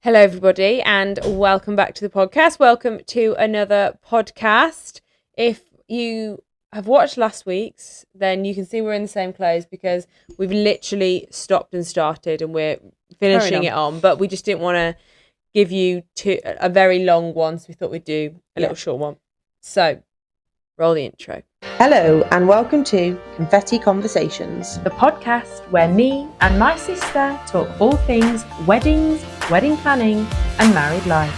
Hello, everybody, and welcome back to the podcast. Welcome to another podcast. If you have watched last week's, then you can see we're in the same clothes because we've literally stopped and started and we're finishing it on. But we just didn't want to give you a very long one, so we thought we'd do a little short one. So, roll the intro. Hello and welcome to Confetti Conversations, the podcast where me and my sister talk all things weddings, wedding planning and married life.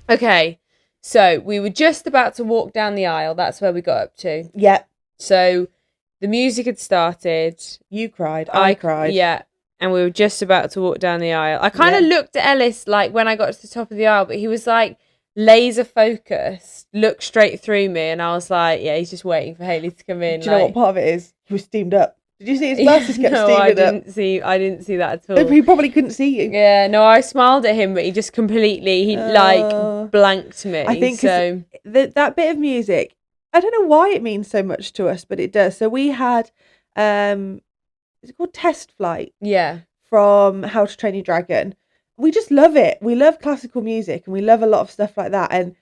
Okay, so we were just about to walk down the aisle. That's where we got up to. Yep. So the music had started. You cried. I cried. Yeah. And we were just about to walk down the aisle. I kind of looked at Ellis like when I got to the top of the aisle, but he was like laser focused, looked straight through me, and I was like, yeah, he's just waiting for Hayley to come in. Do you know what part of it is? He was steamed up. Did you see his glasses get no, steamed up? I didn't see that at all. He probably couldn't see you. Yeah, no, I smiled at him, but he just completely, blanked me. I think so. That bit of music, I don't know why it means so much to us, but it does. So we had, is it called Test Flight? Yeah. From How to Train Your Dragon. We just love it. We love classical music and we love a lot of stuff like that. And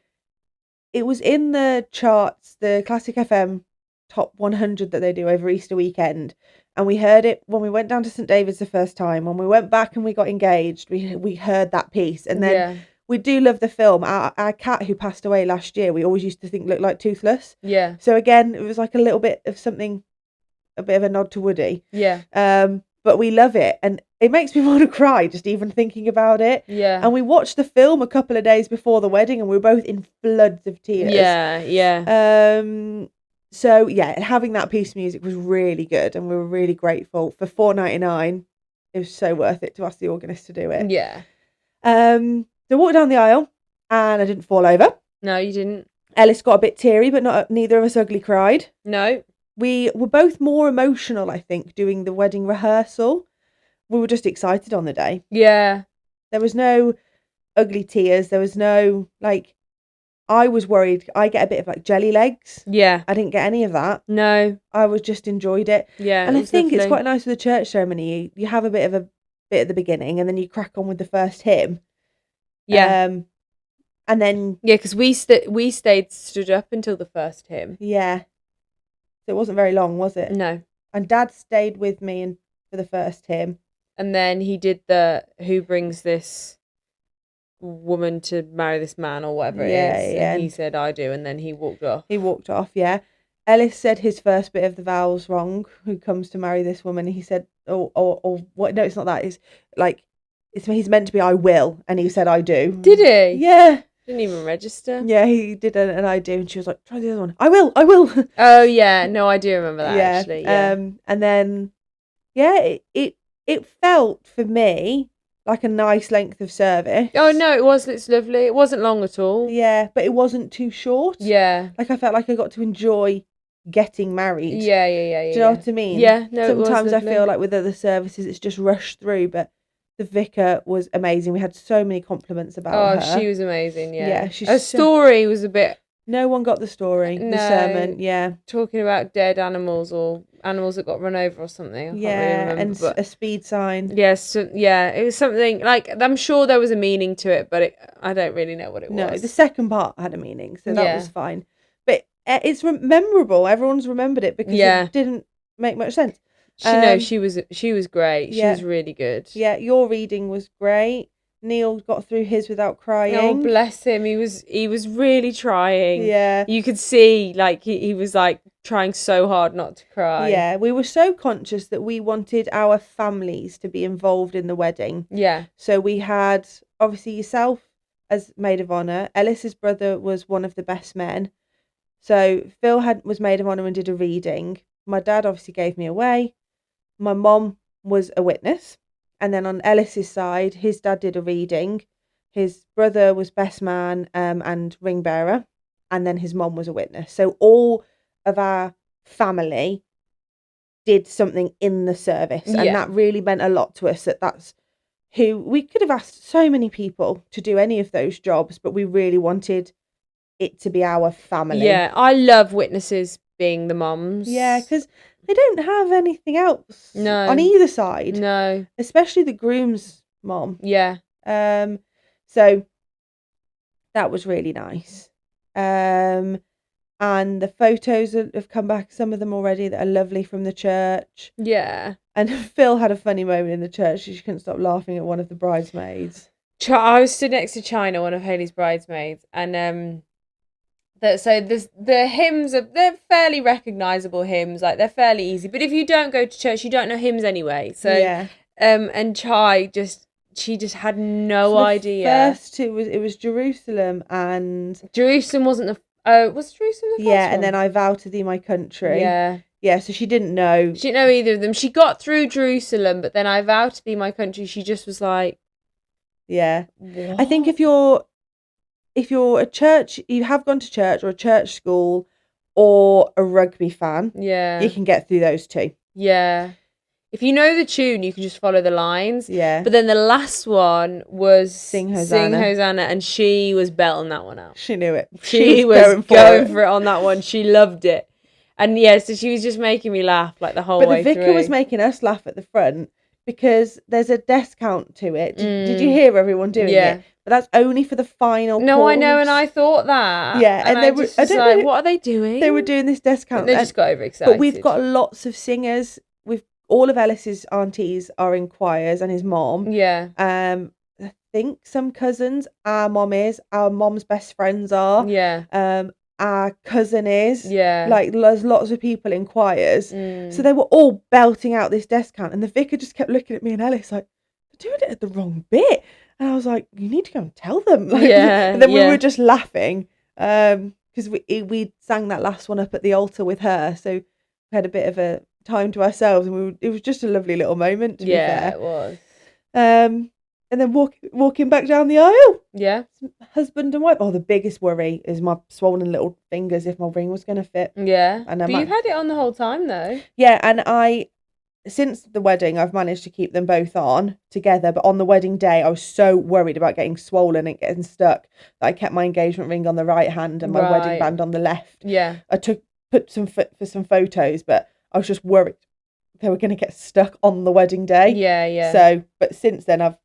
it was in the charts, the Classic FM top 100 that they do over Easter weekend. And we heard it when we went down to St. David's the first time. When we went back and we got engaged, we heard that piece. And then we do love the film. Our cat who passed away last year, we always used to think looked like Toothless. Yeah. So again, it was like a little bit of something, a bit of a nod to Woody. Yeah. But we love it. And it makes me want to cry just even thinking about it. Yeah. And we watched the film a couple of days before the wedding and we were both in floods of tears. Yeah, yeah. So yeah, having that piece of music was really good and we were really grateful. For $4.99, it was so worth it to ask the organist to do it. Yeah. So I walked down the aisle and I didn't fall over. No, you didn't. Ellis got a bit teary, but neither of us ugly cried. No. We were both more emotional, I think, doing the wedding rehearsal. We were just excited on the day. Yeah. There was no ugly tears. There was no, I was worried. I get a bit of jelly legs. Yeah. I didn't get any of that. No. I was just enjoyed it. Yeah. And I think lovely. it's quite nice with the church ceremony. You have a bit at the beginning and then you crack on with the first hymn. Yeah. And then. Yeah, because we stayed stood up until the first hymn. Yeah. So it wasn't very long, was it? No. And Dad stayed with me for the first hymn. And then he did the who brings this woman to marry this man or whatever it is. Yeah. And he said, I do. And then he walked off. He walked off, yeah. Ellis said his first bit of the vows wrong. Who comes to marry this woman? He said, or what? No, it's not that. It's he's meant to be I will. And he said, I do. Did he? Yeah. Didn't even register. Yeah, he did an I do. And she was like, try the other one. I will. Oh, yeah. No, I do remember that, actually. Yeah. And then, yeah, it felt for me like a nice length of service. Oh, no, it was. It's lovely. It wasn't long at all. Yeah, but it wasn't too short. Yeah. I felt like I got to enjoy getting married. Yeah. Do you know what I mean? Yeah, no, sometimes it was I feel like with other services it's just rushed through, but the vicar was amazing. We had so many compliments about her. Oh, she was amazing, yeah. Yeah, her story was a bit... No one got the story, the sermon, yeah. Talking about dead animals or animals that got run over or something. I can't really remember, and a speed sign. Yes, it was something, I'm sure there was a meaning to it, but I don't really know what it was. No, the second part had a meaning, so that was fine. But it's memorable. Everyone's remembered it because it didn't make much sense. She was great. She was really good. Yeah, your reading was great. Neil got through his without crying. Oh, bless him. He was really trying. Yeah. You could see he was trying so hard not to cry. Yeah, we were so conscious that we wanted our families to be involved in the wedding. Yeah. So we had obviously yourself as maid of honour. Ellis's brother was one of the best men. So Phil was maid of honour and did a reading. My dad obviously gave me away. My mom was a witness. And then on Ellis's side, his dad did a reading. His brother was best man and ring bearer. And then his mom was a witness. So all of our family did something in the service. And that really meant a lot to us. That's who we could have asked so many people to do any of those jobs. But we really wanted it to be our family. Yeah, I love witnesses being the mums. Yeah, because they don't have anything else on either side. No. Especially the groom's mom. Yeah. So that was really nice. And the photos have come back, some of them already, that are lovely from the church. Yeah. And Phil had a funny moment in the church. She couldn't stop laughing at one of the bridesmaids. I was stood next to China, one of Hayley's bridesmaids, and the hymns they're fairly recognisable hymns, like they're fairly easy. But if you don't go to church, you don't know hymns anyway. So yeah. And she just had no idea. First two was Jerusalem, and Jerusalem wasn't was Jerusalem the first yeah, one? and then I vow to thee my country. Yeah. Yeah, so she didn't know. She didn't know either of them. She got through Jerusalem, but then I vow to thee my country. She just was like, yeah. what? I think if you're a church, you have gone to church or a church school or a rugby fan, yeah, you can get through those two. Yeah. If you know the tune, you can just follow the lines. Yeah. But then the last one was Sing Hosanna. and she was belting that one out. She knew it. She was going for it on that one. She loved it. And yeah, so she was just making me laugh like the whole way through. But the vicar was making us laugh at the front because there's a desk count to it. Did you hear everyone doing it? But that's only for the final No, chords. I know, and I thought that. Yeah, and they were. I don't know. What are they doing? They were doing this desk count. And they just got overexcited. But we've got lots of singers. All of Ellis's aunties are in choirs, and his mom. Yeah. I think some cousins. Our mom is. Our mom's best friends are. Yeah. Our cousin is. Yeah. Like there's lots of people in choirs. So they were all belting out this desk count, and the vicar just kept looking at me and Ellis like, they're doing it at the wrong bit. And I was like, you need to go and tell them. Like, yeah. And then we were just laughing because we sang that last one up at the altar with her, so we had a bit of a time to ourselves, and it was just a lovely little moment. To be fair. It was. And then walking back down the aisle. Yeah. Husband and wife. Oh, the biggest worry is my swollen little fingers if my ring was going to fit. Yeah. And but you've had it on the whole time though. Yeah, and since the wedding, I've managed to keep them both on together. But on the wedding day, I was so worried about getting swollen and getting stuck that I kept my engagement ring on the right hand and my wedding band on the left. Yeah. I put some for some photos, but I was just worried they were going to get stuck on the wedding day. Yeah, yeah. So, but since then, I've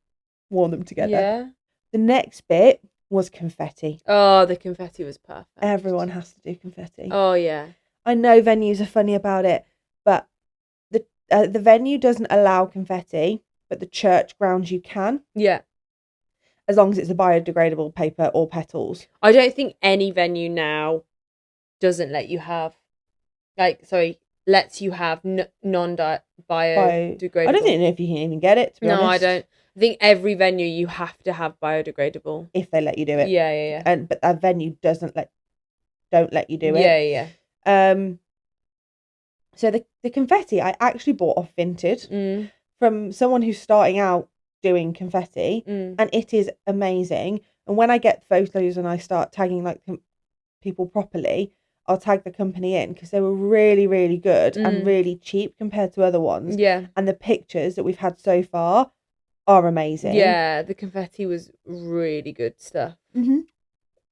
worn them together. Yeah. The next bit was confetti. Oh, the confetti was perfect. Everyone has to do confetti. Oh, yeah. I know venues are funny about it, but the venue doesn't allow confetti, but the church grounds you can. Yeah. As long as it's a biodegradable paper or petals. I don't think any venue now doesn't let you have, lets you have non-biodegradable. I don't know if you can even get it, to be honest. No, I don't. I think every venue you have to have biodegradable. If they let you do it. Yeah. But that venue don't let you do it. Yeah. So the confetti I actually bought off Vinted from someone who's starting out doing confetti, and it is amazing. And when I get photos and I start tagging like people properly, I'll tag the company in because they were really, really good and really cheap compared to other ones. Yeah. And the pictures that we've had so far are amazing. Yeah, the confetti was really good stuff. Mm-hmm.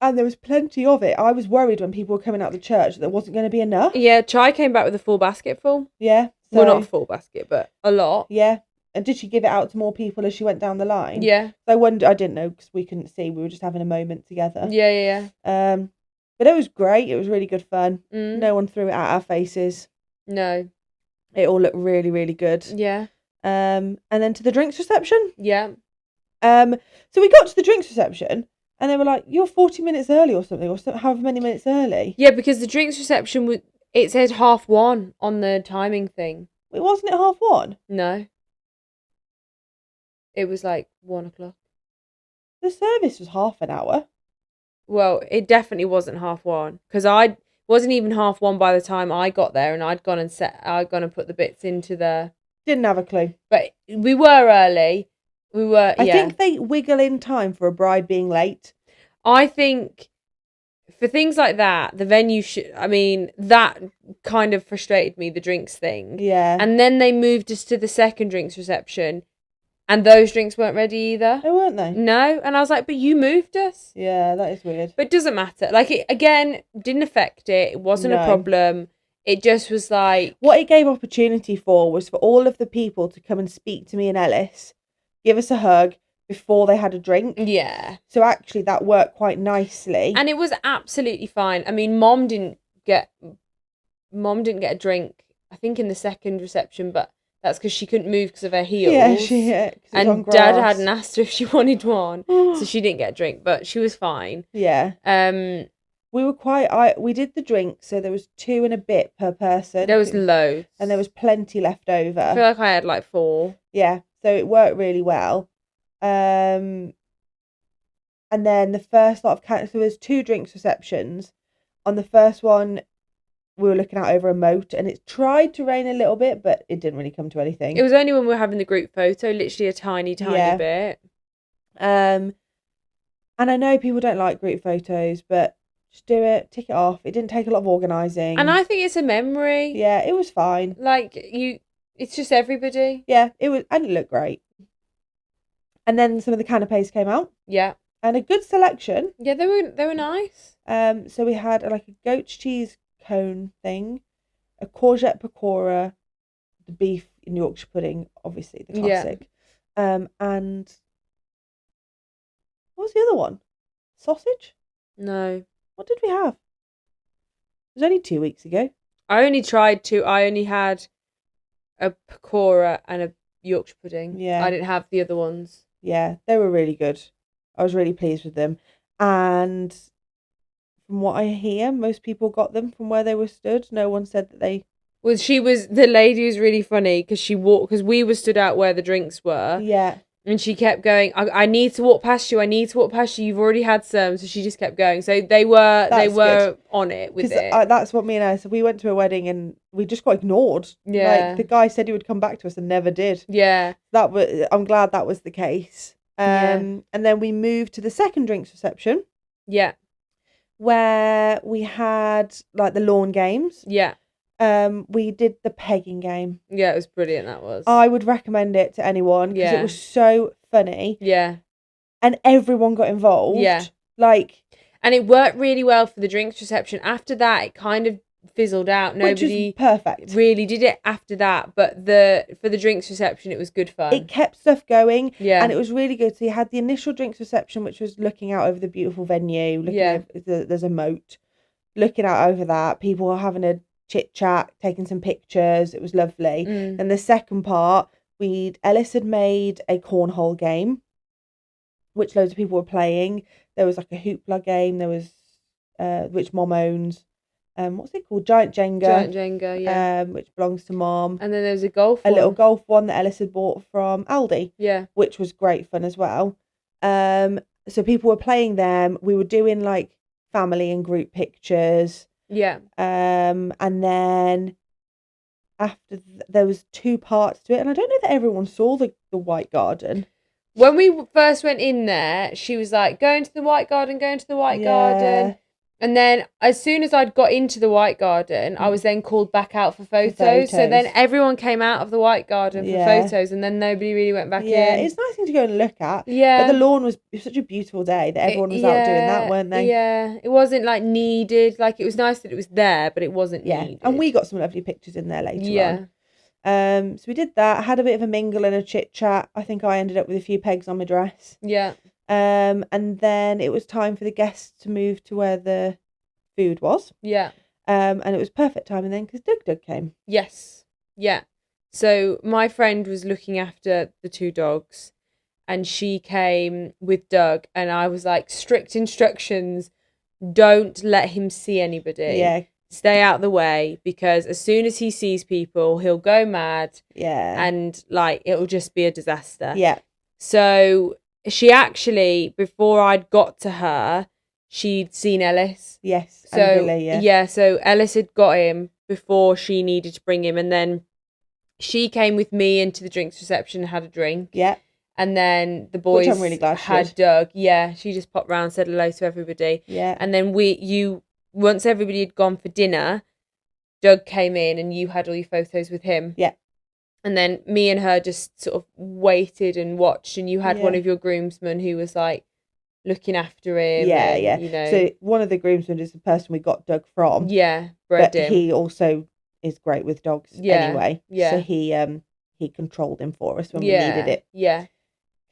And there was plenty of it. I was worried when people were coming out of the church that there wasn't going to be enough. Yeah, Chai came back with a full basket full. Yeah. Well, not a full basket, but a lot. Yeah. And did she give it out to more people as she went down the line? Yeah. I wondered. I didn't know because we couldn't see. We were just having a moment together. Yeah. But it was great. It was really good fun. No one threw it at our faces. No. It all looked really, really good. Yeah. And then to the drinks reception. Yeah. So we got to the drinks reception and they were like, you're 40 minutes early or something, or however many minutes early. Yeah, because the drinks reception, it said 1:30 on the timing thing. It wasn't at 1:30? No. It was like 1 o'clock. The service was half an hour. Well, it definitely wasn't 1:30 because I wasn't even 1:30 by the time I got there, and I'd gone and put the bits into the. Didn't have a clue. But we were early. I think they wiggle in time for a bride being late. I think for things like that, the venue that kind of frustrated me, the drinks thing. Yeah. And then they moved us to the second drinks reception. And those drinks weren't ready either. Oh, weren't they? No. And I was like, but you moved us. Yeah, that is weird. But it doesn't matter. Like, it, again, didn't affect it. It wasn't a problem. It just was like... What it gave opportunity for was for all of the people to come and speak to me and Ellis, give us a hug before they had a drink. Yeah. So actually that worked quite nicely. And it was absolutely fine. I mean, Mom didn't get a drink, I think, in the second reception, but that's because she couldn't move because of her heels. Yeah, and Dad hadn't asked her if she wanted one, so she didn't get a drink, but she was fine. Yeah. We were we did the drinks, so there was 2 and a bit per person. There was loads. And there was plenty left over. I feel like I had like 4. Yeah, so it worked really well. And then the first lot of so there was 2 drinks receptions. On the first one, we were looking out over a moat, and it tried to rain a little bit, but it didn't really come to anything. It was only when we were having the group photo, literally a tiny bit. And I know people don't like group photos, but just do it, tick it off. It didn't take a lot of organising. And I think it's a memory. Yeah, it was fine. Like, it's just everybody. Yeah, it was, and it looked great. And then some of the canapes came out. Yeah. And a good selection. Yeah, they were nice. So we had like a goat's cheese cone thing, a courgette pakora, the beef in Yorkshire pudding, obviously the classic. Yeah. And what was the other one? Sausage? No. What did we have? It was only 2 weeks ago. I only tried 2. I only had a pakora and a Yorkshire pudding. Yeah. I didn't have the other ones. Yeah, they were really good. I was really pleased with them. And from what I hear, most people got them from where they were stood. No one said that they... Well, the lady was really funny because we were stood out where the drinks were. Yeah. And she kept going, I need to walk past you. You've already had some. So she just kept going. So they were good. On it with it. That's what me and Alice, we went to a wedding and we just got ignored. Yeah. Like, the guy said he would come back to us and never did. Yeah. I'm glad that was the case. And then we moved to the second drinks reception. Yeah. Where we had like the lawn games. Yeah. We did the pegging game. Yeah, it was brilliant, that was. I would recommend it to anyone because it was so funny. Yeah. And everyone got involved. Yeah. And it worked really well for the drinks reception. After that, it kind of fizzled out. Nobody which was perfect. Really did it after that. But for the drinks reception, it was good fun. It kept stuff going. Yeah. And it was really good. So you had the initial drinks reception, which was looking out over the beautiful venue. There's a moat. Looking out over that. People were having a chit chat, taking some pictures. It was lovely. And the second part, Ellis had made a cornhole game, which loads of people were playing. There was like a hoopla game. There was which Mom owns. What's it called? Giant Jenga. Yeah. Which belongs to Mom. And then there was a little golf one that Ellis had bought from Aldi. Yeah. Which was great fun as well. So people were playing them. We were doing like family and group pictures. Yeah. And then after there was 2 parts to it, and I don't know that everyone saw the White Garden. When we first went in there, she was like, going to the White Garden. And then as soon as I'd got into the White Garden, I was then called back out for photos. So then everyone came out of the White Garden for photos, and then nobody really went back in. Yeah, it's a nice thing to go and look at. Yeah. But the lawn was such a beautiful day that everyone was out doing that, weren't they? Yeah. It wasn't like needed. Like, it was nice that it was there, but it wasn't needed. And we got some lovely pictures in there later on. So we did that, had a bit of a mingle and a chit chat. I think I ended up with a few pegs on my dress. Yeah. And then it was time for the guests to move to where the food was. Yeah. And it was perfect timing then because Doug came. Yes. Yeah. So my friend was looking after the 2 dogs and she came with Doug, and I was like, strict instructions, don't let him see anybody. Yeah. Stay out of the way, because as soon as he sees people, he'll go mad. Yeah. And like, it'll just be a disaster. Yeah. So she actually, before I'd got to her, she'd seen Ellis. Yes. So and Billy, so Ellis had got him before she needed to bring him, and then she came with me into the drinks reception and had a drink. Yeah. And then the boys Which I'm really glad had Doug. Yeah, she just popped round, said hello to everybody. Yeah. And then once everybody had gone for dinner, Doug came in and you had all your photos with him. Yeah. And then me and her just sort of waited and watched, and you had one of your groomsmen who was like looking after him. Yeah, and, yeah. You know, So one of the groomsmen is the person we got Doug from. yeah, but bred him. he also is great with dogs anyway. Yeah. So he controlled him for us when we needed it. Yeah.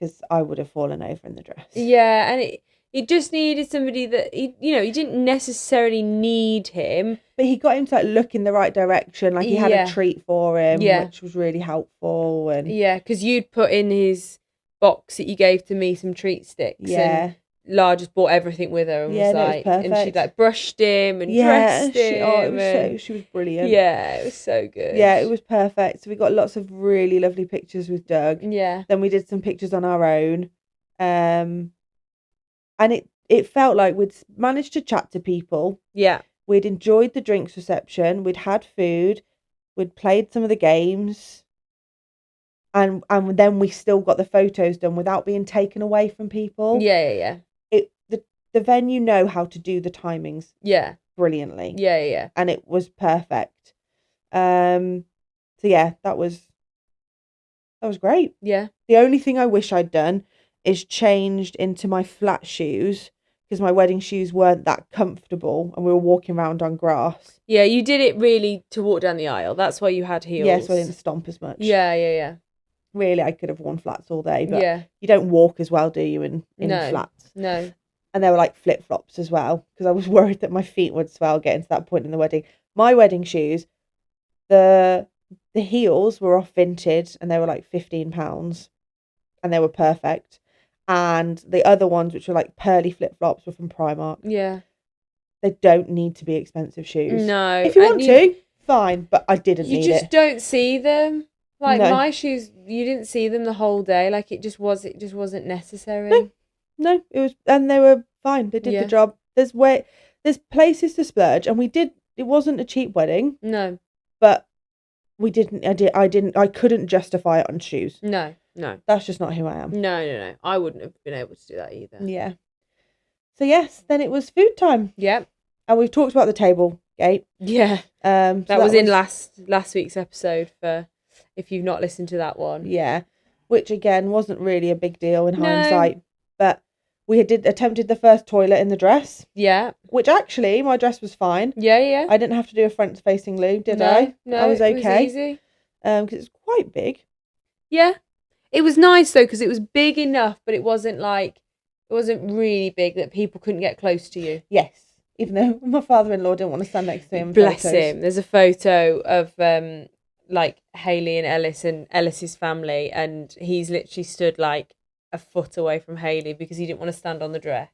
Because I would have fallen over in the dress. Yeah, and it just needed somebody that he didn't necessarily need him, but he got him to like look in the right direction. Like he had a treat for him, which was really helpful. And because you'd put in his box that you gave to me some treat sticks. And Lar just bought everything with her and was like, it was perfect. And she like brushed him and dressed him. She was brilliant. Yeah, it was so good. Yeah, it was perfect. So we got lots of really lovely pictures with Doug. Yeah. Then we did some pictures on our own. And it felt like we'd managed to chat to people. Yeah. We'd enjoyed the drinks reception. We'd had food. We'd played some of the games. And then we still got the photos done without being taken away from people. Yeah. The venue know how to do the timings. Yeah. Brilliantly. Yeah. And it was perfect. So yeah, that was great. Yeah. The only thing I wish I'd done is changed into my flat shoes, because my wedding shoes weren't that comfortable and we were walking around on grass. Yeah, you did it really to walk down the aisle. That's why you had heels. Yeah, so I didn't stomp as much. Yeah. Really, I could have worn flats all day, but you don't walk as well, do you, in flats? No. And they were like flip-flops as well, because I was worried that my feet would swell getting to that point in the wedding. My wedding shoes, the heels were off Vinted and they were like £15 and they were perfect. And the other ones, which were like pearly flip-flops, were from Primark. Yeah. They don't need to be expensive shoes. No. If you want to, fine, but I didn't need it. You just don't see them. Like No. my shoes, you didn't see them the whole day. Like it just wasn't necessary. No, it was, and they were fine. They did the job. There's places to splurge, and it wasn't a cheap wedding. No. But I couldn't justify it on shoes. No. That's just not who I am. No. I wouldn't have been able to do that either. Yeah. So yes, then it was food time. Yep. And we've talked about the table gate. Yeah. So that was in last week's episode, for if you've not listened to that one. Yeah. Which again wasn't really a big deal in hindsight. But we attempted the first toilet in the dress. Yeah. Which actually my dress was fine. Yeah. I didn't have to do a front facing loo, did I? No, I was okay. It was easy. Because it's quite big. Yeah. It was nice though, because it was big enough, but it wasn't really big that people couldn't get close to you. Yes. Even though my father-in-law didn't want to stand next to him. Bless him. There's a photo of like Hayley and Ellis's family, and he's literally stood like a foot away from Hayley because he didn't want to stand on the dress.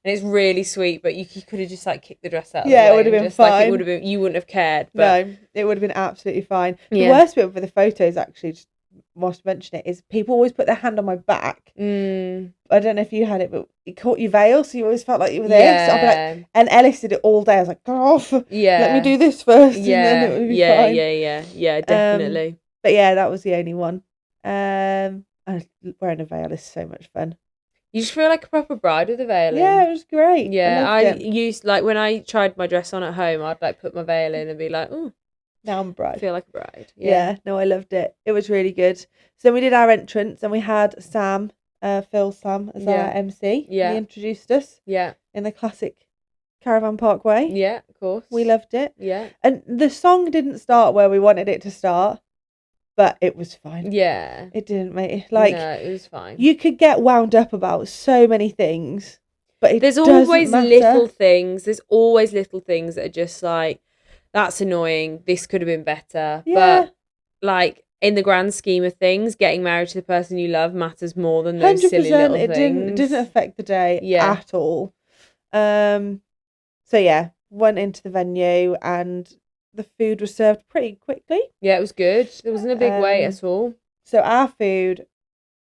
And it's really sweet, but you could have just like kicked the dress out of the way. Yeah, it would have been fine. Like, it would have been, you wouldn't have cared. But... No, it would have been absolutely fine. Yeah. The worst bit for the photos, actually, just whilst mentioning it, is people always put their hand on my back. I don't know if you had it, but it caught your veil, so you always felt like you were there. Yeah. So I'd be like, and Ellis did it all day. I was like, go off. Yeah. Let me do this first. Yeah. And then it would be fine. Yeah, definitely. But yeah, that was the only one. And wearing a veil is so much fun. You just feel like a proper bride with a veil in. Yeah, it was great. Yeah, I used, like, when I tried my dress on at home, I'd like put my veil in and be like, oh, now I'm a bride. I feel like a bride. Yeah, no, I loved it. It was really good. So then we did our entrance and we had Sam, Phil Sam, as our MC. Yeah. He introduced us. Yeah. In the classic Caravan Park way. Yeah, of course. We loved it. Yeah. And the song didn't start where we wanted it to start, but it was fine. Yeah. It didn't make it, like, no, it was fine. You could get wound up about so many things, but there's always little things. There's always little things that are just like, that's annoying. This could have been better. Yeah. But like, in the grand scheme of things, getting married to the person you love matters more than those 100%, silly little things. It didn't affect the day at all. So yeah, went into the venue and the food was served pretty quickly. Yeah, it was good. There wasn't a big wait at all. So our food,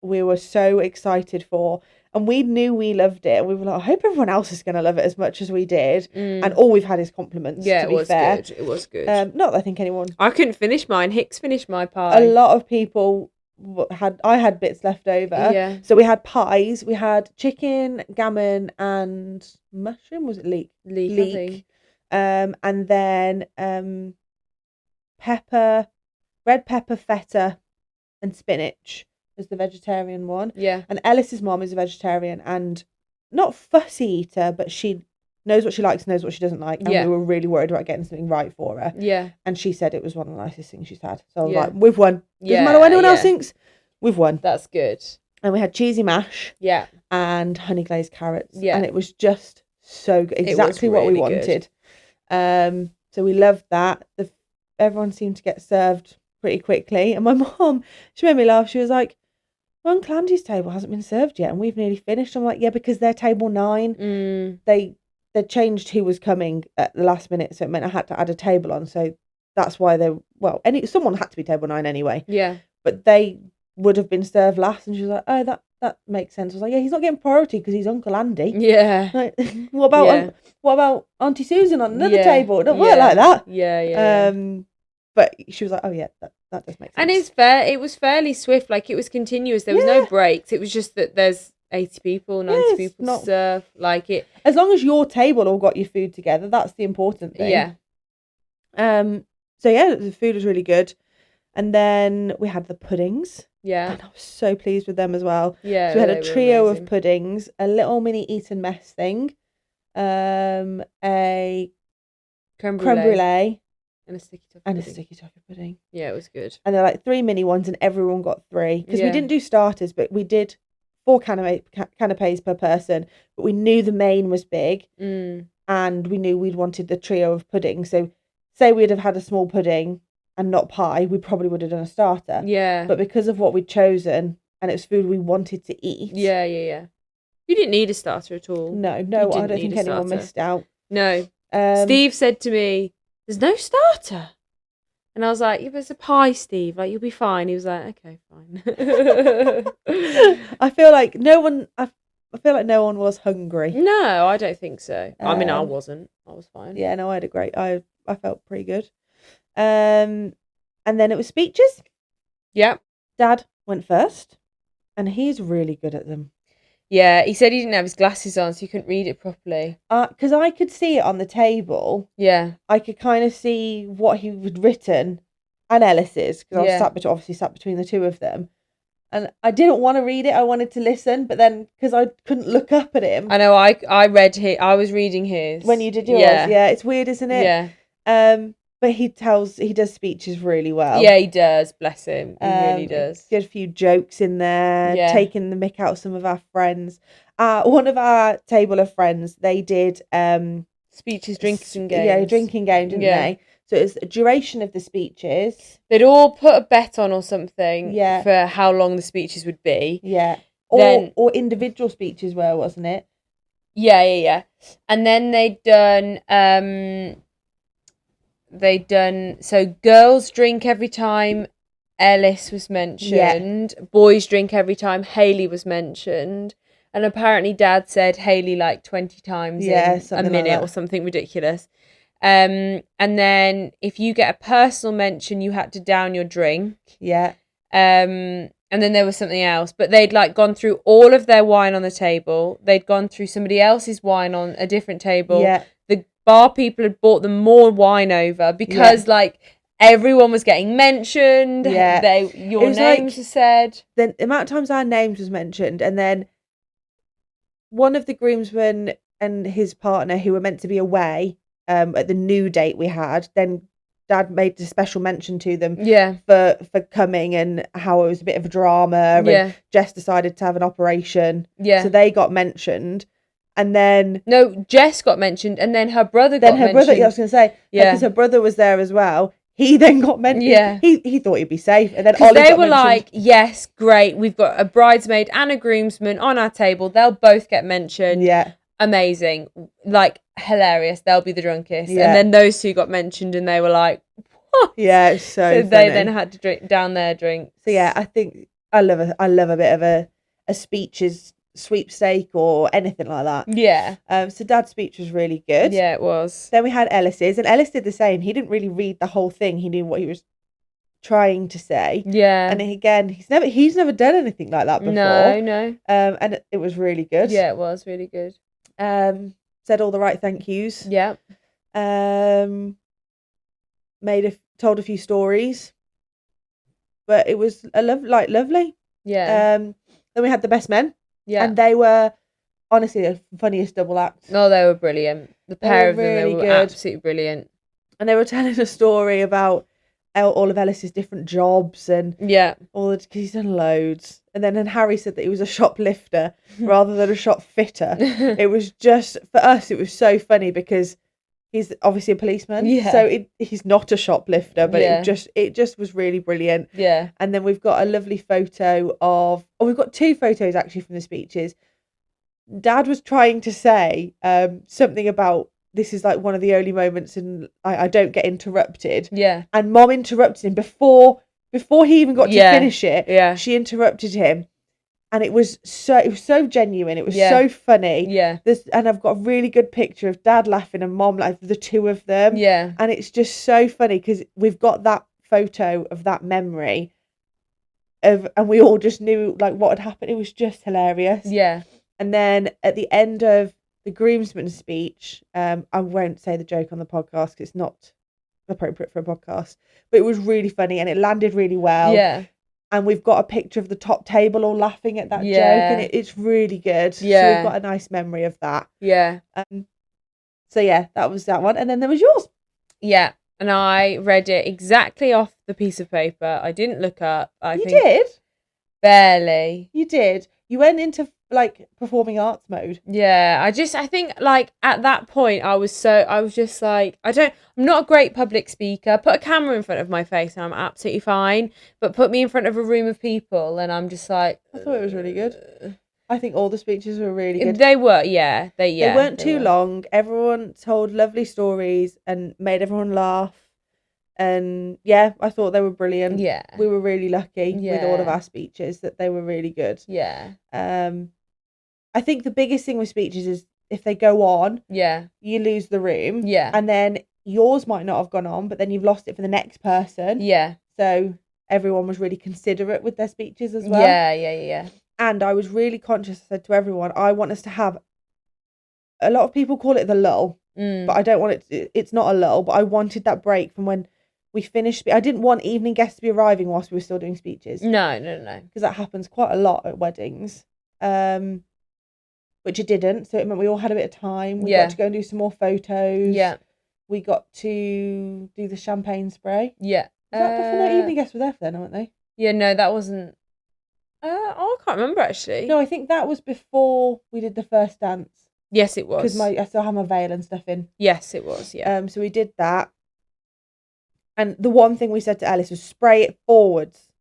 we were so excited for, and we knew we loved it. We were like, I hope everyone else is going to love it as much as we did. And all we've had is compliments. Yeah, to be fair. Good. It was good. Not that I think anyone. I couldn't finish mine. Hicks finished my pie. A lot of people I had bits left over. Yeah. So we had pies. We had chicken, gammon, and mushroom. Was it leek? Leek. I think. And then red pepper feta and spinach as the vegetarian one. Yeah. And Ellis's mom is a vegetarian and not fussy eater, but she knows what she likes, knows what she doesn't like. And Yeah. we were really worried about getting something right for her. Yeah. And she said it was one of the nicest things she's had. So I was Yeah. like, we've won. Yeah. Doesn't matter what anyone else thinks, we've won. That's good. And we had cheesy mash. Yeah. And honey glazed carrots. Yeah. And it was just so good. Exactly what we really wanted. So we loved that. Everyone seemed to get served pretty quickly. And my mom, she made me laugh. She was like, well, Uncle Andy's table hasn't been served yet and we've nearly finished. I'm like, yeah, because they're table 9. They changed who was coming at the last minute. So it meant I had to add a table on. So that's why someone had to be table 9 anyway. Yeah. But they would have been served last. And she was like, oh, that makes sense. I was like, yeah, he's not getting priority because he's Uncle Andy. Yeah. Like, what about Auntie Susan on another Yeah. table? It don't work like that. Yeah. But she was like, oh yeah, that does make sense. And it was fairly swift. Like, it was continuous. There was no breaks. It was just that there's 80 people, 90 people to serve. Like, it. As long as your table all got your food together, that's the important thing. Yeah. So yeah, the food was really good. And then we had the puddings. Yeah. And I was so pleased with them as well. Yeah. So we had they a were trio amazing. of puddings, a little mini eat and mess thing, a creme brulee, and a sticky toffee and a pudding. sticky toffee pudding. Yeah, it was good. And they're like 3 mini ones, and everyone got 3 because we Yeah. didn't do starters, but we did 4 canapes per person. But we knew the main was big, and we knew we'd wanted the trio of pudding. So, say we'd have had a small pudding and not pie, we probably would have done a starter. Yeah. But because of what we'd chosen, and it was food we wanted to eat. Yeah. You didn't need a starter at all. No, You I didn't don't need think a anyone starter. missed out. No. Steve said to me, "There's no starter." And I was like, "Yeah, there's a pie, Steve. Like, you'll be fine." He was like, "Okay, fine." I feel like no one. I feel like no one was hungry. No, I don't think so. I mean, I wasn't. I was fine. Yeah, no, I had a great. I felt pretty good. And then it was speeches. Yeah. Dad went first, and he's really good at them. Yeah, he said he didn't have his glasses on, so he couldn't read it properly. Because I could see it on the table. Yeah. I could kind of see what he had written, and Ellis's, because I was obviously sat between the two of them. And I didn't want to read it. I wanted to listen, but then because I couldn't look up at him. I know. I read his. I was reading his when you did yours. Yeah. Yeah, it's weird, isn't it? Yeah. But he does speeches really well. Yeah, he does. Bless him. He really does. He had a few jokes in there, taking the mick out of some of our friends. One of our table of friends, they did speeches, drinking games. Yeah, drinking game, didn't they? So it's the duration of the speeches. They'd all put a bet on or something Yeah. for how long the speeches would be. Yeah. Then- Or individual speeches were, wasn't it? Yeah. And then they'd done so girls drink every time Ellis was mentioned. Boys drink every time Hayley was mentioned. And apparently Dad said Hayley like 20 times in a minute like or something ridiculous. And then if you get a personal mention, you had to down your drink. Yeah. And then there was something else. But they'd like gone through all of their wine on the table. They'd gone through somebody else's wine on a different table. Yeah. The bar people had bought them more wine over because like everyone was getting mentioned. Yeah. Your names were said. The amount of times our names was mentioned, and then one of the groomsmen and his partner who were meant to be away at the new date we had, then Dad made a special mention to them for coming and how it was a bit of a drama and Jess decided to have an operation. Yeah. So they got mentioned. And then... No, Jess got mentioned and then her brother got mentioned. Brother, I was going to say, because her brother was there as well. He then got mentioned. Yeah. He thought he'd be safe. And then Ollie they got were mentioned. like, yes, great. We've got a bridesmaid and a groomsman on our table. They'll both get mentioned. Yeah. Amazing. Like, hilarious. They'll be the drunkest. Yeah. And then those two got mentioned and they were like, what? Yeah, it's so funny. They then had to drink down their drinks. So yeah, I think I love a bit of a speeches sweepstake or anything like that. Yeah. So Dad's speech was really good. Yeah, it was. Then we had Ellis's, and Ellis did the same. He didn't really read the whole thing. He knew what he was trying to say. Yeah. And again, he's never done anything like that before. No. And it was really good. Yeah, it was really good. Said all the right thank yous. Yeah. Told a few stories. but it was lovely. Yeah. Then we had the best men, Yeah. and they were honestly the funniest double act. No, they were brilliant. The pair of them, really they were good. absolutely brilliant. And they were telling a story about all of Ellis's different jobs and Yeah. because he's done loads. And then Harry said that he was a shoplifter rather than a shop fitter. It was just, for us, it was so funny because he's obviously a policeman. Yeah. So he's not a shoplifter, but Yeah. it just was really brilliant. Yeah. And then we've got a lovely photo of, we've got 2 photos actually from the speeches. Dad was trying to say something about, this is like one of the only moments and I don't get interrupted. Yeah. And Mom interrupted him before he even got to finish it. Yeah. She interrupted him. And it was so genuine. It was so funny. Yeah. And I've got a really good picture of Dad laughing and Mom, like the 2 of them. Yeah. And it's just so funny because we've got that photo of that memory and we all just knew like what had happened. It was just hilarious. Yeah. And then at the end of the groomsman's speech, I won't say the joke on the podcast because it's not appropriate for a podcast, but it was really funny and it landed really well. Yeah. And we've got a picture of the top table all laughing at that joke, and it's really good. Yeah. So we've got a nice memory of that. Yeah. So yeah, that was that one. And then there was yours. Yeah. And I read it exactly off the piece of paper. I didn't look up. You did? Barely. You did. You went into like performing arts mode. Yeah, I think like at that point I was just like, I'm not a great public speaker. Put a camera in front of my face and I'm absolutely fine. But put me in front of a room of people and I'm just like, I thought it was really good. I think all the speeches were really good. They were, yeah. They weren't too long. Everyone told lovely stories and made everyone laugh. And yeah, I thought they were brilliant. Yeah. We were really lucky with all of our speeches that they were really good. Yeah. I think the biggest thing with speeches is if they go on, you lose the room. Yeah. And then yours might not have gone on, but then you've lost it for the next person. Yeah. So everyone was really considerate with their speeches as well. Yeah. And I was really conscious. I said to everyone, I want us to have, a lot of people call it the lull, but I don't want it, it's not a lull, but I wanted that break from when we finished. I didn't want evening guests to be arriving whilst we were still doing speeches. No. Because that happens quite a lot at weddings. Which it didn't. So it meant we all had a bit of time. We got to go and do some more photos. Yeah. We got to do the champagne spray. Yeah. Was that before the evening guests were there for then, weren't they? Yeah, no, that wasn't. I can't remember actually. No, I think that was before we did the first dance. Yes, it was. Because I still have my veil and stuff in. Yes, it was, yeah. So we did that. And the one thing we said to Ellis was spray it forwards.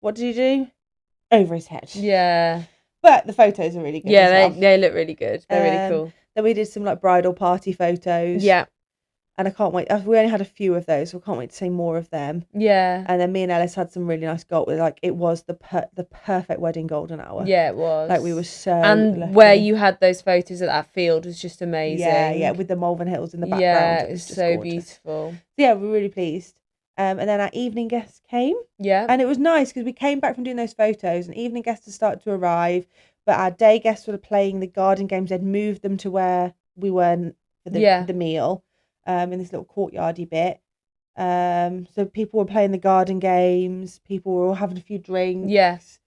What did you do? Over his head. Yeah. But the photos are really good. Yeah, they look really good. They're really cool. Then we did some like bridal party photos. Yeah. And I can't wait. We only had a few of those, so I can't wait to see more of them. Yeah. And then me and Ellis had some really nice gold. Like it was the perfect wedding golden hour. Yeah, it was. Like we were so and lucky. Where you had those photos at that field was just amazing. Yeah, with the Malvern Hills in the background. Yeah, it was so gorgeous. beautiful. So yeah, we were really pleased. And then our evening guests came. Yeah. And it was nice because we came back from doing those photos and evening guests had started to arrive. But our day guests were playing the garden games. They'd moved them to where we were for the meal, in this little courtyardy bit. So people were playing the garden games. People were all having a few drinks. Yes.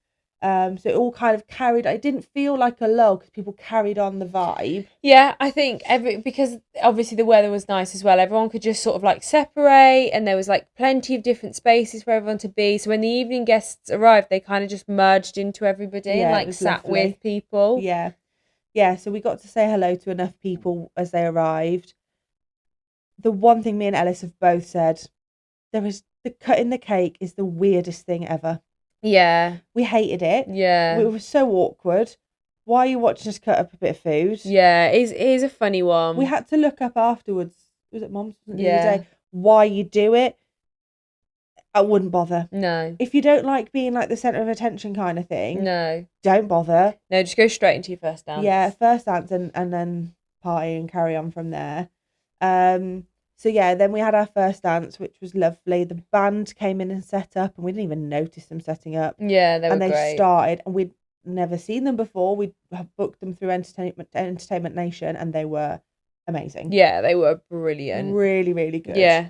So it all kind of carried. It didn't feel like a lull because people carried on the vibe. Yeah, I think because obviously the weather was nice as well. Everyone could just sort of like separate, and there was like plenty of different spaces for everyone to be. So when the evening guests arrived, they kind of just merged into everybody and like sat with people. Yeah. So we got to say hello to enough people as they arrived. The one thing me and Ellis have both said, the cutting the cake is the weirdest thing ever. Yeah. We hated it. Yeah. We were so awkward. Why are you watching us cut up a bit of food? Yeah, it is a funny one. We had to look up afterwards. Was it Mom's? Yeah. Why you do it? I wouldn't bother. No. If you don't like being like the centre of attention kind of thing. No. Don't bother. No, just go straight into your first dance. Yeah, first dance and then party and carry on from there. So yeah, then we had our first dance, which was lovely. The band came in and set up, and we didn't even notice them setting up. Yeah, they were great. And they great. started, and we'd never seen them before. We'd booked them through Entertainment Nation, and they were amazing. Yeah, they were brilliant. Really, really good. Yeah.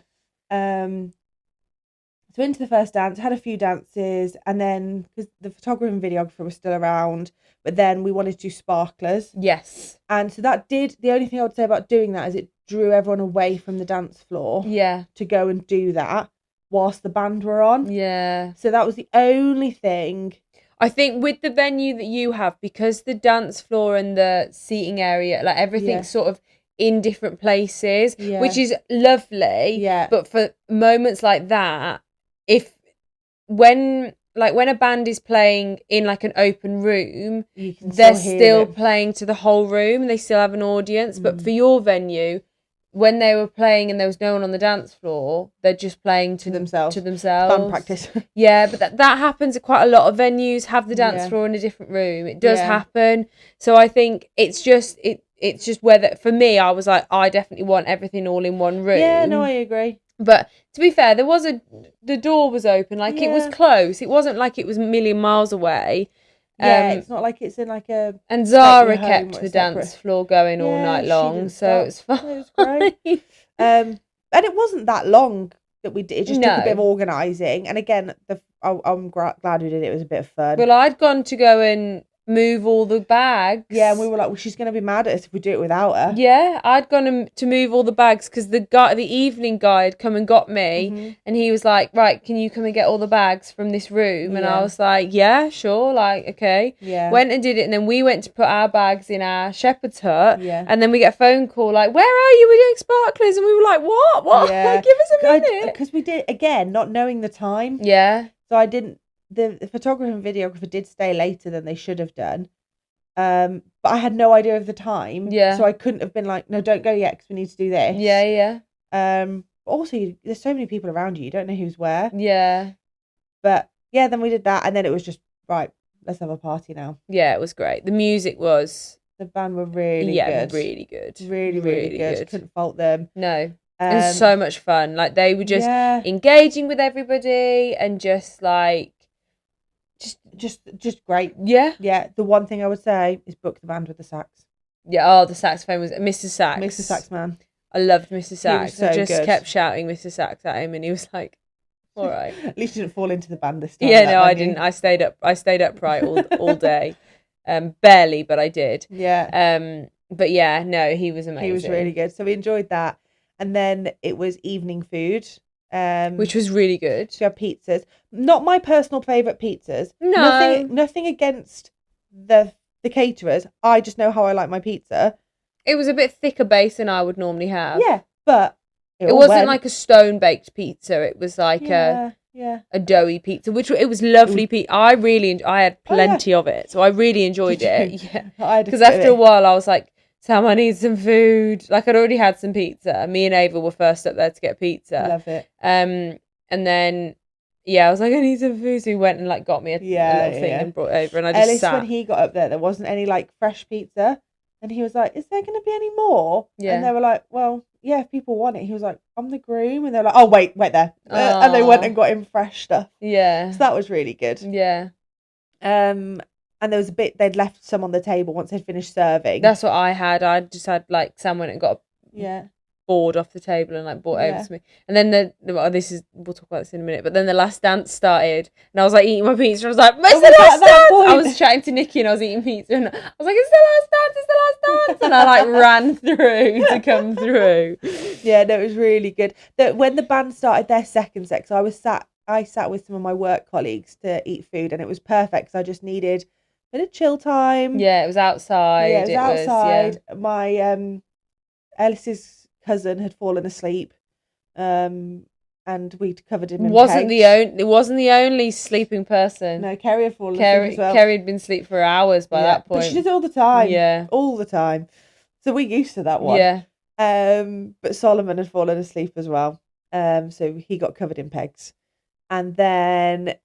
So into the first dance, had a few dances, and then because the photographer and videographer were still around, but then we wanted to do sparklers. Yes. And so that did, the only thing I would say about doing that is it drew everyone away from the dance floor Yeah. to go and do that whilst the band were on. Yeah. So that was the only thing. I think with the venue that you have, because the dance floor and the seating area, like everything's sort of in different places, which is lovely. Yeah. But for moments like that, when a band is playing in like an open room, they're still playing to the whole room and they still have an audience. But for your venue, when they were playing and there was no one on the dance floor, they're just playing to themselves. Band practice. Yeah, but that happens at quite a lot of venues, have the dance floor in a different room. It does happen. So I think it's just whether, for me, I was like, I definitely want everything all in one room. Yeah, no, I agree. But to be fair, the door was open, like it was close. It wasn't like it was a million miles away. Yeah, it's not like it's in like a... And Zara kept the dance floor going all night long, so it's fine. It was great. And it wasn't that long that we did. It just took a bit of organising. And again, I'm glad we did it. It was a bit of fun. Well, I'd gone to go and move all the bags. Yeah, and we were like, well, she's going to be mad at us if we do it without her. Yeah, I'd gone to move all the bags because the evening guy had come and got me, and he was like, right, can you come and get all the bags from this room? And I was like, yeah, sure, like, okay. Yeah. Went and did it, and then we went to put our bags in our shepherd's hut, and then we get a phone call like, where are you? We're doing sparklers. And we were like, what? Yeah. Give us a minute. Because we did, again, not knowing the time. Yeah. So I didn't... The photographer and videographer did stay later than they should have done. But I had no idea of the time. Yeah. So I couldn't have been like, no, don't go yet because we need to do this. Yeah. But also, there's so many people around you. You don't know who's where. Yeah. But yeah, then we did that. And then it was just, right, let's have a party now. Yeah, it was great. The music was... The band were really good. Really good. Really good. Couldn't fault them. No. It was so much fun. Like, they were just engaging with everybody and just like... Just great. Yeah. Yeah. The one thing I would say is book the band with the sax. Yeah. Oh, the saxophone was Mr. Sax. Mr. Saxman. I loved Mr. Sax. So I just good. kept shouting Mr. Sax at him, and he was like, "All right." At least you didn't fall into the band this time. Yeah. No, I didn't. I stayed upright all day. Barely, but I did. Yeah. But yeah, no, he was amazing. He was really good. So we enjoyed that, and then it was evening food. Which was really good. So we had pizzas. Not my personal favourite pizzas. No. Nothing against the caterers. I just know how I like my pizza. It was a bit thicker base than I would normally have. Yeah, but it wasn't like a stone baked pizza. It was like a doughy pizza, which it was lovely. I had plenty of it, so I really enjoyed it. Yeah, because after a while I was like, Sam, I need some food. Like, I'd already had some pizza. Me and Ava were first up there to get pizza. Love it. And then, I was like, I need some food. So he went and like got me a little thing and brought it over, and I just sat. When he got up there wasn't any like fresh pizza, and he was like, "Is there going to be any more?" Yeah. And they were like, "Well, yeah, if people want it." He was like, "I'm the groom," and they're like, "Oh, wait there," and they went and got him fresh stuff. Yeah. So that was really good. Yeah. And there was a bit, they'd left some on the table once they'd finished serving. That's what I had. I just had like Sam went and got a board off the table and like brought over to me. And then we'll talk about this in a minute, but then the last dance started and I was like eating my pizza. I was like, where's the last dance? I was chatting to Nikki and I was eating pizza and I was like, it's the last dance. And I like ran through to come through. Yeah, no, it was really good. When the band started their second set, so I sat with some of my work colleagues to eat food and it was perfect because I just needed a bit of chill time. Yeah, it was outside. Yeah, it was outside. My Ellis's cousin had fallen asleep, and we'd covered him in pegs. It wasn't the only sleeping person. No, Kerry had fallen asleep as well. Kerry had been asleep for hours by that point. But she did it all the time. Yeah, all the time. So we're used to that one. Yeah. But Solomon had fallen asleep as well. So he got covered in pegs, and then.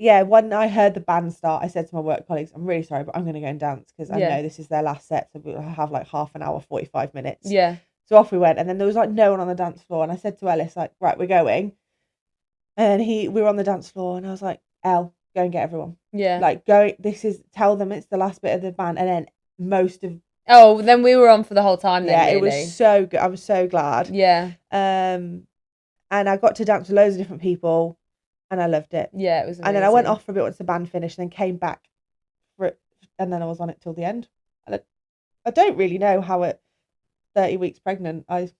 Yeah, when I heard the band start, I said to my work colleagues, I'm really sorry, but I'm going to go and dance because I know this is their last set, so we'll have like half an hour, 45 minutes. Yeah. So off we went, and then there was like no one on the dance floor, and I said to Ellis, like, right, we're going. And we were on the dance floor, and I was like, Elle, go and get everyone. Yeah. Like, tell them it's the last bit of the band, and then then we were on for the whole time then, yeah, really. It was so good. I was so glad. Yeah. And I got to dance with loads of different people. and I loved it. Yeah, it was amazing. And then I went off for a bit once the band finished, and then came back for it, and then I was on it till the end. And I don't really know how at 30 weeks pregnant I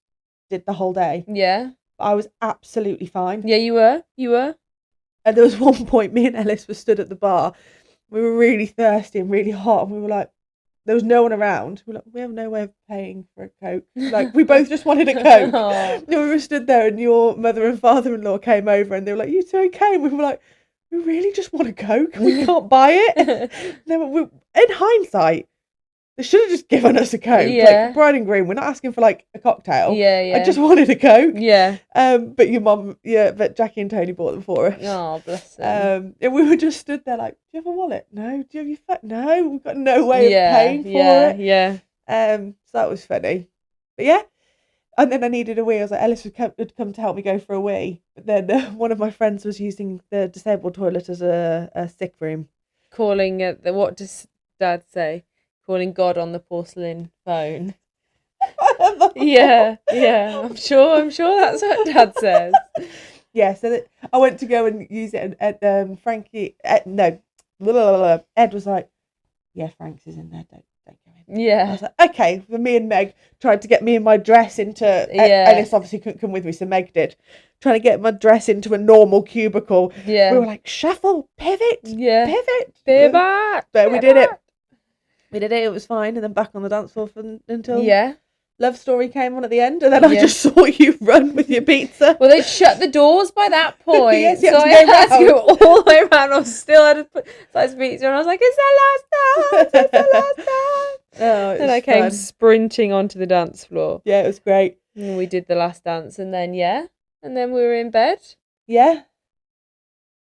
did the whole day. Yeah. But I was absolutely fine. Yeah, you were. And there was one point, me and Ellis were stood at the bar. We were really thirsty and really hot, and we were like, there was no one around. We were like, we have no way of paying for a Coke. Like, we both just wanted a Coke. And we were stood there, and your mother and father-in-law came over, and they were like, you two okay? And we were like, we really just want a Coke. We can't buy it. In hindsight, they should have just given us a Coke. Yeah. Like, bride and groom, we're not asking for like a cocktail. Yeah. I just wanted a Coke. Yeah. But your mum, but Jackie and Tony bought them for us. Oh, bless them. And we were just stood there like, do you have a wallet? No. Do you have your phone? No. We've got no way of paying for it. Yeah. So that was funny. But yeah. And then I needed a wee. I was like, Ellis had come to help me go for a wee. But then one of my friends was using the disabled toilet as a sick room. Calling what does Dad say? Calling God on the porcelain phone. Yeah. I'm sure that's what Dad says. Yeah, so I went to go and use it, and Frankie, Ed was like, yeah, Frank's is in there, don't go in. Yeah. I was like, okay. For me and Meg tried to get me and my dress into, Ellis obviously couldn't come with me, so Meg did, trying to get my dress into a normal cubicle. Yeah. We were like, shuffle, pivot, pivot. But we did it. We did it, it was fine, and then back on the dance floor until Love Story came on at the end, and then I just saw you run with your pizza. Well, they'd shut the doors by that point, yes, so I had to go all the way around. I was still had to put slice pizza, and I was like, it's the last dance, it's the last dance. And I came sprinting onto the dance floor. Yeah, it was great. And we did the last dance, and then we were in bed. Yeah.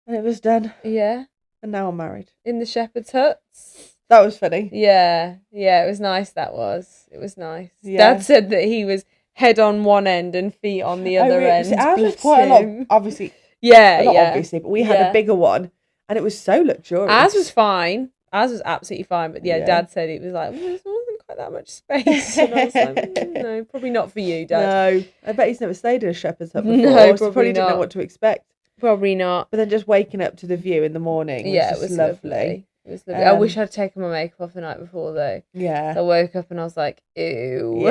And it was done. Yeah. And now I'm married. In the shepherd's huts. That was funny. Yeah, it was nice. It was nice. Yeah. Dad said that he was head on one end and feet on the other end. So ours was quite a lot, obviously. Obviously, but we had a bigger one, and it was so luxurious. Ours was fine. Ours was absolutely fine. But Dad said it was like, there wasn't quite that much space. And I was like, no, probably not for you, Dad. No, I bet he's never stayed in a shepherd's hut before. No, so probably didn't know what to expect. Probably not. But then just waking up to the view in the morning was it was lovely. It was lovely. I wish I'd taken my makeup off the night before though. Yeah. So I woke up and I was like, ew.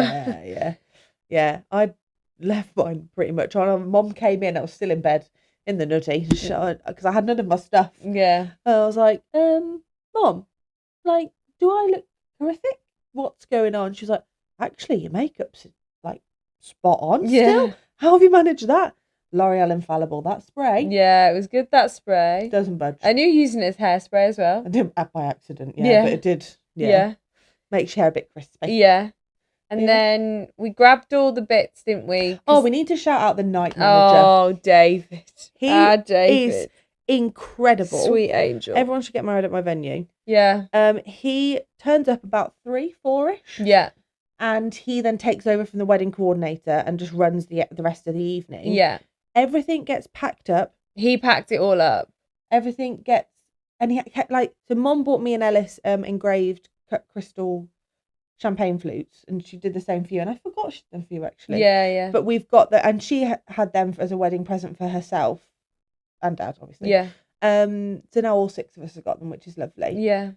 Yeah. I left mine pretty much on. Mom came in, I was still in bed in the nutty because I had none of my stuff. Yeah. And I was like, Mom, like, do I look horrific? What's going on? She's like, actually, your makeup's like spot on still. How have you managed that? L'Oreal Infallible, that spray. Yeah, it was good, that spray. Doesn't budge. And you're using it as hairspray as well. I did by accident, but it did. Yeah. Makes your hair a bit crispy. Yeah. And then we grabbed all the bits, didn't we? Oh, we need to shout out the night manager. Oh, David. David is incredible. Sweet angel. Everyone should get married at my venue. Yeah. He turns up about 3-4ish. Yeah. And he then takes over from the wedding coordinator and just runs the rest of the evening. Yeah. Everything gets packed up. He packed it all up. Everything gets, and he so Mom bought me and Ellis engraved cut crystal champagne flutes, and she did the same for you. And I forgot she did them for you actually. Yeah. But we've got that, and she had them as a wedding present for herself and Dad, obviously. Yeah. So now all 6 of us have got them, which is lovely. Yeah.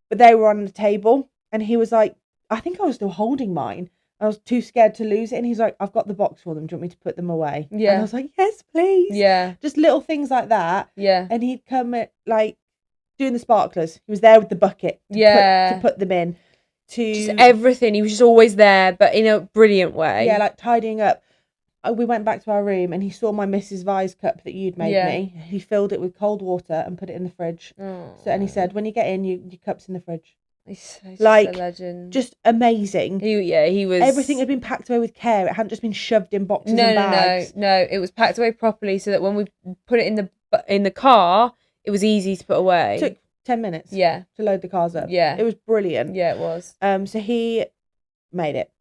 But they were on the table, and he was like, I think I was still holding mine. I was too scared to lose it. And he's like, I've got the box for them. Do you want me to put them away? Yeah. And I was like, yes, please. Yeah. Just little things like that. Yeah. And he'd come at, like, doing the sparklers. He was there with the bucket to put them in. Just everything. He was just always there, but in a brilliant way. Yeah, like tidying up. We went back to our room and he saw my Mrs. Vise cup that you'd made me. He filled it with cold water and put it in the fridge. And he said, when you get in, your cup's in the fridge. He's like a legend. Just amazing. He was. Everything had been packed away with care. It hadn't just been shoved in boxes and bags. No. It was packed away properly so that when we put it in the car, it was easy to put away. It took 10 minutes. Yeah. To load the cars up. Yeah. It was brilliant. Yeah, it was. So he made it,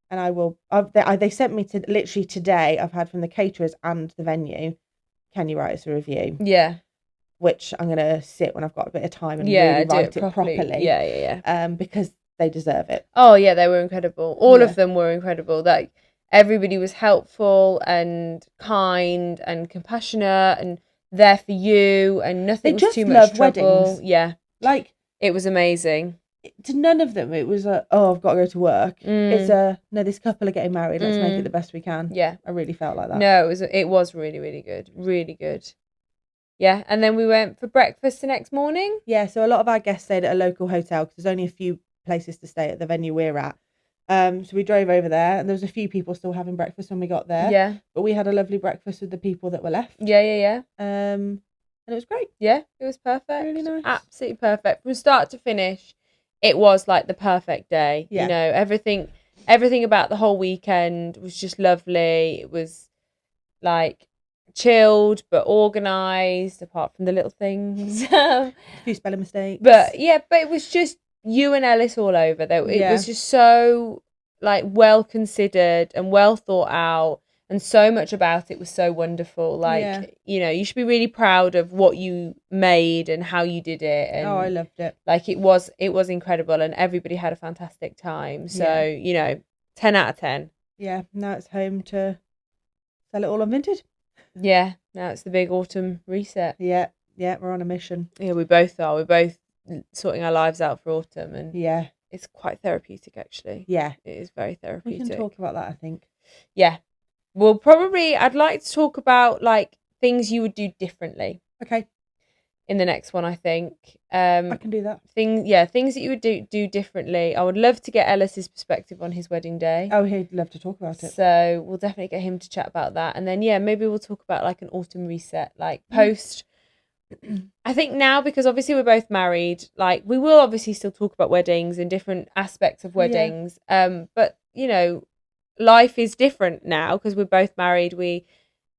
and I will. They sent me to literally today. I've had from the caterers and the venue. Can you write us a review? Yeah. Which I'm going to sit when I've got a bit of time and really write it properly. Yeah. Because they deserve it. Oh, yeah, they were incredible. All of them were incredible. Like, everybody was helpful and kind and compassionate, and there for you, and nothing was just too much love trouble. weddings. Yeah, Like, it was amazing. to none of them, it was a, oh, I've got to go to work. It's a, no, this couple are getting married. Let's make it the best we can. Yeah. I really felt like that. No, it was really, really good. Really good. Yeah, and then we went for breakfast the next morning. Yeah, so a lot of our guests stayed at a local hotel because there's only a few places to stay at the venue we're at. So we drove over there, and there was a few people still having breakfast when we got there. Yeah. But we had a lovely breakfast with the people that were left. Yeah. And it was great. Yeah, it was perfect. Really nice. Absolutely perfect. From start to finish, it was like the perfect day. Yeah. You know, everything about the whole weekend was just lovely. It was like chilled but organised, apart from the little things. A few spelling mistakes. But it was just you and Ellis all over. Though it was just so like well considered and well thought out, and so much about it was so wonderful. Like you know, you should be really proud of what you made and how you did it. And I loved it. Like it was incredible, and everybody had a fantastic time. So you know, 10 out of 10. Yeah. Now it's home to sell it all on Vinted. Yeah. Now it's the big autumn reset. Yeah. We're on a mission. Yeah, we both are. We're both sorting our lives out for autumn, and it's quite therapeutic actually. Yeah, it is very therapeutic. We can talk about that, I think. Yeah, I'd like to talk about like things you would do differently. Okay. In the next one, I think. I can do that. Things that you would do differently. I would love to get Ellis's perspective on his wedding day. Oh, he'd love to talk about it. So we'll definitely get him to chat about that, and then maybe we'll talk about like an autumn reset, like post. I think now, because obviously we're both married, like we will obviously still talk about weddings and different aspects of weddings. But you know, life is different now because we're both married.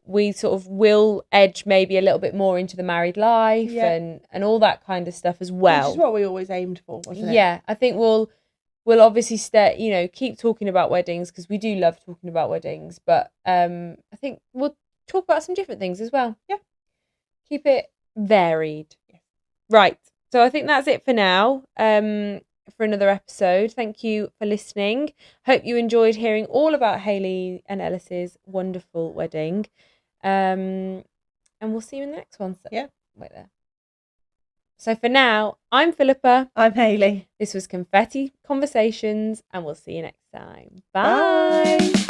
We sort of will edge maybe a little bit more into the married life and all that kind of stuff as well. Which is what we always aimed for, wasn't it? Yeah, I think we'll obviously keep talking about weddings because we do love talking about weddings. But I think we'll talk about some different things as well. Yeah, keep it varied. Right, so I think that's it for now. For another episode. Thank you for listening. Hope you enjoyed hearing all about Hayley and Ellis's wonderful wedding. And we'll see you in the next one. So wait there. So for now, I'm Philippa. I'm Hayley. This was Confetti Conversations, and we'll see you next time. Bye.